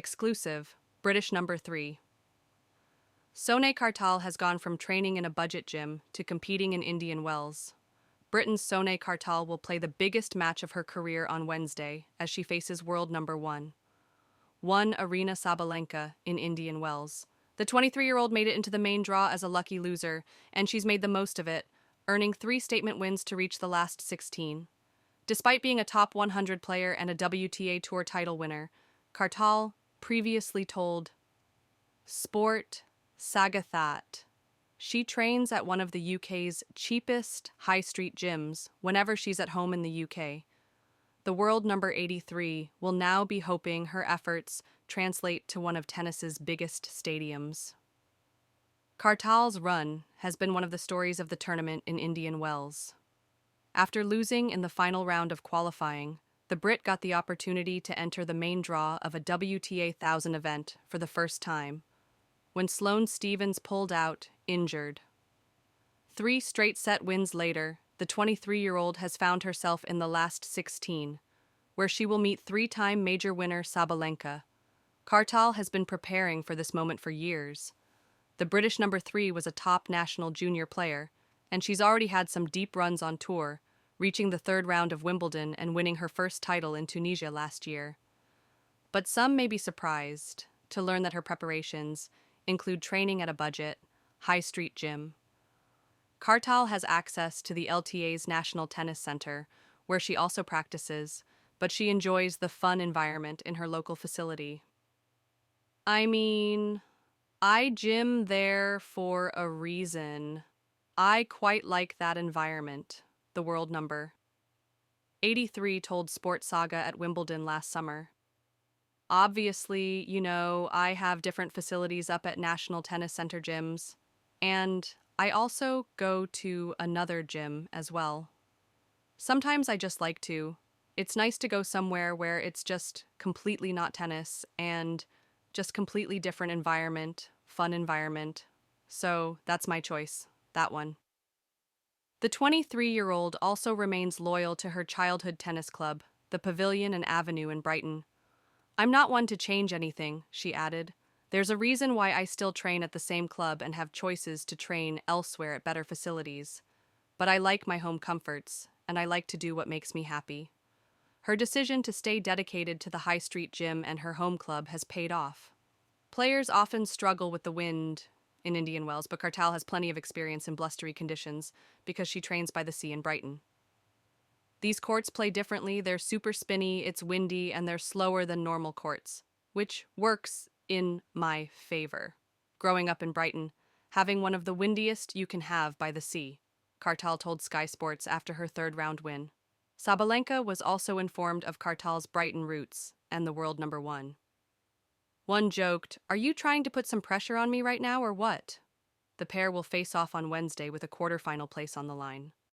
Exclusive, British number 3. Sonay Kartal has gone from training in a budget gym to competing in Indian Wells. Britain's Sonay Kartal will play the biggest match of her career on Wednesday as she faces world number 1, Aryna Sabalenka, in Indian Wells. The 23-year-old made it into the main draw as a lucky loser, and she's made the most of it, earning 3 statement wins to reach the last 16. Despite being a top 100 player and a WTA Tour title winner, Kartal previously told Sport Sagathat she trains at one of the UK's cheapest high street gyms whenever she's at home in the UK. The world number 83 will now be hoping her efforts translate to one of tennis's biggest stadiums. Kartal's run has been one of the stories of the tournament in Indian Wells. After losing in the final round of qualifying, the Brit got the opportunity to enter the main draw of a WTA 1000 event for the first time, when Sloane Stephens pulled out, injured. 3 straight set wins later, the 23-year-old has found herself in the last 16, where she will meet 3-time major winner Sabalenka. Kartal has been preparing for this moment for years. The British number 3 was a top national junior player, and she's already had some deep runs on tour, reaching the 3rd round of Wimbledon and winning her first title in Tunisia last year. But some may be surprised to learn that her preparations include training at a budget, high-street gym. Kartal has access to the LTA's National Tennis Center, where she also practices, but she enjoys the fun environment in her local facility. I gym there for a reason. I quite like that environment, the world number 83 told Sports Saga at Wimbledon last summer. Obviously, I have different facilities up at National Tennis Center gyms, and I also go to another gym as well. Sometimes I just like to. It's nice to go somewhere where it's just completely not tennis and just completely different environment, fun environment. So that's my choice, that one. The 23-year-old also remains loyal to her childhood tennis club, the Pavilion and Avenue in Brighton. I'm not one to change anything, she added. There's a reason why I still train at the same club and have choices to train elsewhere at better facilities. But I like my home comforts, and I like to do what makes me happy. Her decision to stay dedicated to the high street gym and her home club has paid off. Players often struggle with the wind in Indian Wells, but Kartal has plenty of experience in blustery conditions because she trains by the sea in Brighton. These courts play differently, they're super spinny, it's windy, and they're slower than normal courts, which works in my favor. Growing up in Brighton, having one of the windiest you can have by the sea, Kartal told Sky Sports after her 3rd round win. Sabalenka was also informed of Kartal's Brighton roots and the world number 1. One joked, "Are you trying to put some pressure on me right now or what?" The pair will face off on Wednesday with a quarterfinal place on the line.